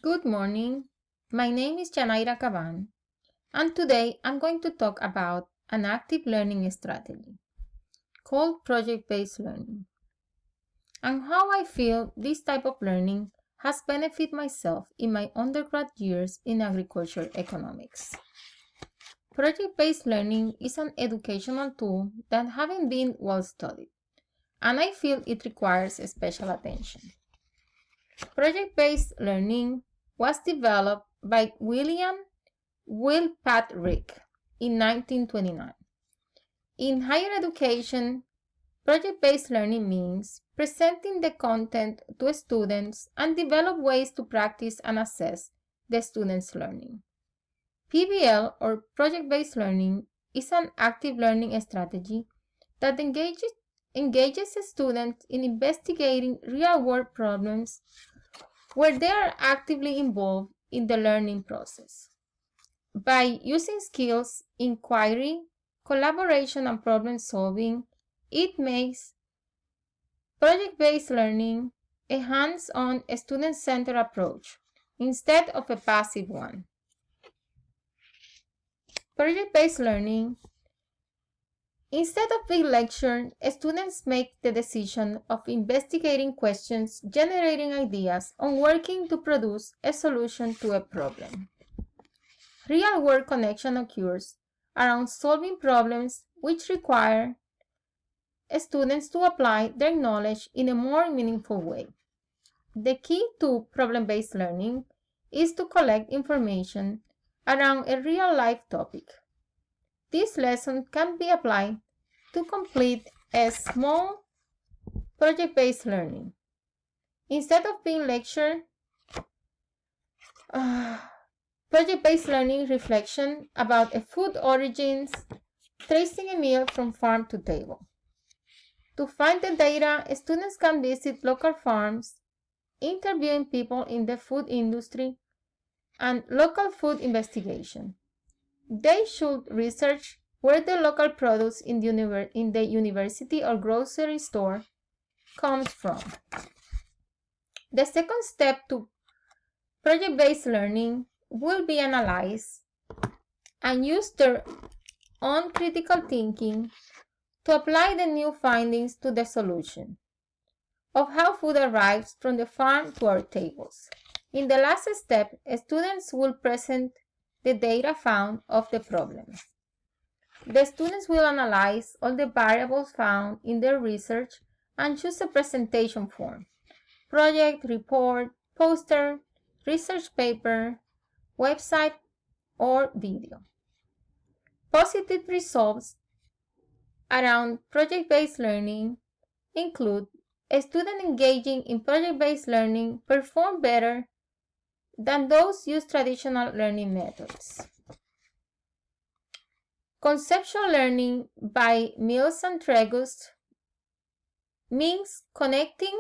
Good morning. My name is Janaira Caban, and today I'm going to talk about an active learning strategy called project-based learning and how I feel this type of learning has benefited myself in my undergrad years in agricultural economics. Project-based learning is an educational tool that hasn't been well studied, and I feel it requires special attention. Project-based learning was developed by William Wilpatrick in 1929. In higher education, project-based learning means presenting the content to students and develop ways to practice and assess the students' learning. PBL, or project-based learning, is an active learning strategy that engages students in investigating real-world problems where they are actively involved in the learning process. By using skills, inquiry, collaboration, and problem solving, it makes project-based learning a hands-on, student-centered approach instead of a passive one. Project-based learning, instead of being lectured, students make the decision of investigating questions, generating ideas, and working to produce a solution to a problem. Real-world connection occurs around solving problems which require students to apply their knowledge in a more meaningful way. The key to problem-based learning is to collect information around a real-life topic. This lesson can be applied to complete a small project-based learning. Instead of being lectured, project-based learning reflection about a food origins, tracing a meal from farm to table. To find the data, students can visit local farms, interviewing people in the food industry, and local food investigation. They should research where the local produce in the university or grocery store comes from. The second step to project-based learning will be analyze and use their own critical thinking to apply the new findings to the solution of how food arrives from the farm to our tables. In the last step, students will present the data found of the problem. The students will analyze all the variables found in their research and choose a presentation form: project, report, poster, research paper, website, or video. Positive results around project-based learning include a student engaging in project-based learning perform better than those use traditional learning methods. Conceptual learning by Mills and Tregust means connecting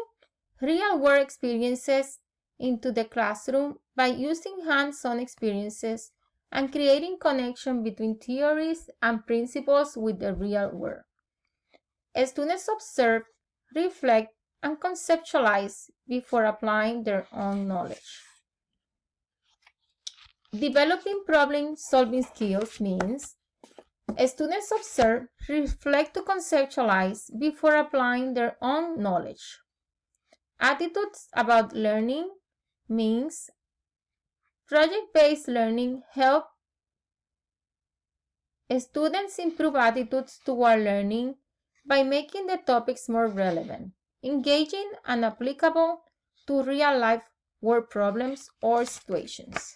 real-world experiences into the classroom by using hands-on experiences and creating connection between theories and principles with the real world. Students observe, reflect, and conceptualize before applying their own knowledge. Developing problem-solving skills means students observe, reflect to conceptualize before applying their own knowledge. Attitudes about learning means project-based learning help students improve attitudes toward learning by making the topics more relevant, engaging, and applicable to real-life world problems or situations.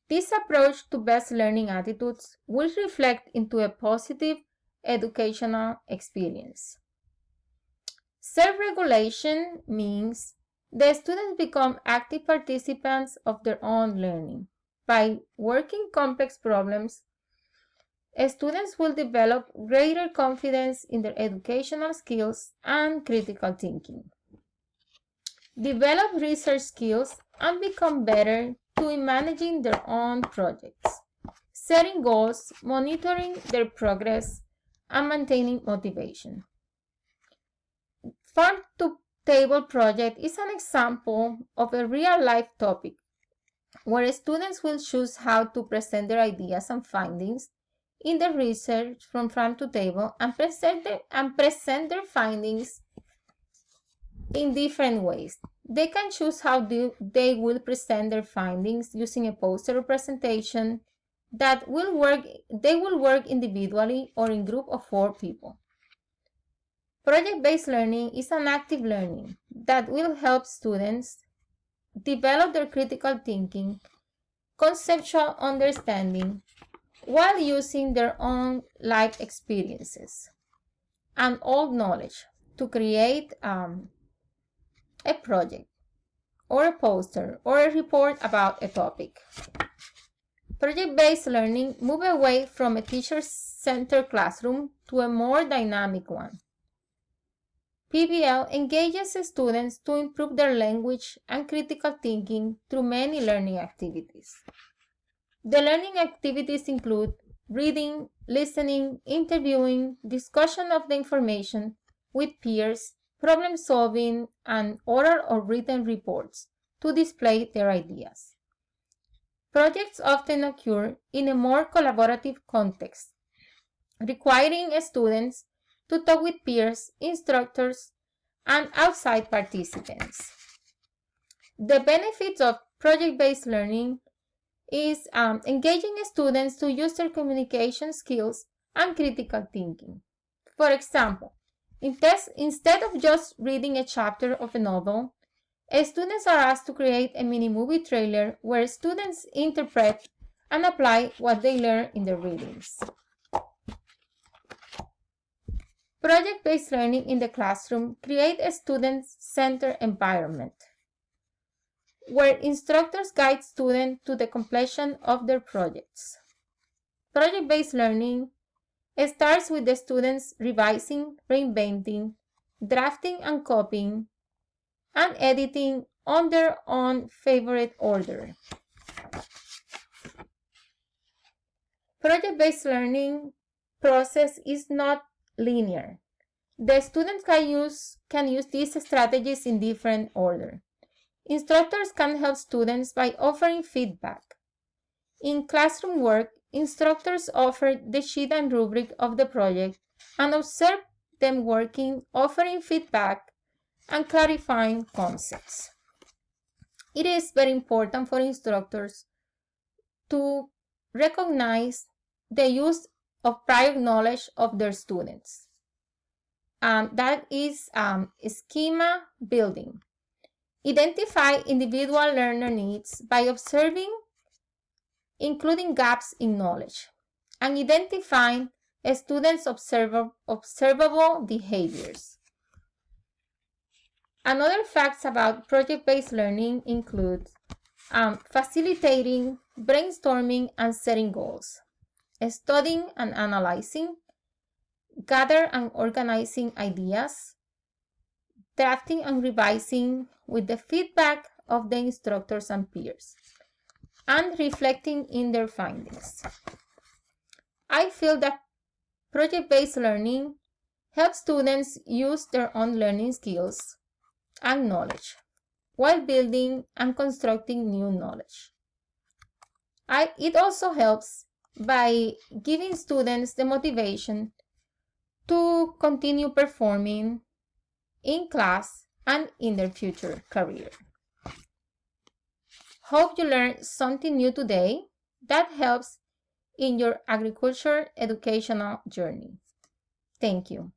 This approach to best learning attitudes will reflect into a positive educational experience. Self-regulation means the students become active participants of their own learning. By working complex problems, students will develop greater confidence in their educational skills and critical thinking, develop research skills, and become better in managing their own projects, setting goals, monitoring their progress, and maintaining motivation. Farm to table project is an example of a real-life topic where students will choose how to present their ideas and findings in the research from farm to table and present their findings in different ways. They can choose how they will present their findings using a poster or presentation that will work individually or in group of 4 people. Project-based learning is an active learning that will help students develop their critical thinking, conceptual understanding, while using their own life experiences and old knowledge to create a project or a poster or a report about a topic. Project-based learning moves away from a teacher-centered classroom to a more dynamic one. PBL engages students to improve their language and critical thinking through many learning activities. The learning activities include reading, listening, interviewing, discussion of the information with peers, problem solving, and oral or written reports to display their ideas. Projects often occur in a more collaborative context, requiring students to talk with peers, instructors, and outside participants. The benefits of project-based learning is engaging students to use their communication skills and critical thinking. For example, instead of just reading a chapter of a novel, students are asked to create a mini-movie trailer where students interpret and apply what they learn in their readings. Project-based learning in the classroom creates a student-centered environment where instructors guide students to the completion of their projects. Project-based learning starts with the students revising, reinventing, drafting and copying, and editing on their own favorite order. Project-based learning process is not linear. The students can use these strategies in different order. Instructors can help students by offering feedback. In classroom work, instructors offer the sheet and rubric of the project and observe them working, offering feedback and clarifying concepts. It is very important for instructors to recognize the use of prior knowledge of their students. That is schema building. Identify individual learner needs by observing, including gaps in knowledge, and identifying students' observable behaviors. Another facts about project-based learning include facilitating, brainstorming, and setting goals, studying and analyzing, gather and organizing ideas, drafting and revising with the feedback of the instructors and peers, and reflecting in their findings. I feel that project-based learning helps students use their own learning skills and knowledge while building and constructing new knowledge. It also helps by giving students the motivation to continue performing in class and in their future career. Hope you learned something new today that helps in your agriculture educational journey. Thank you.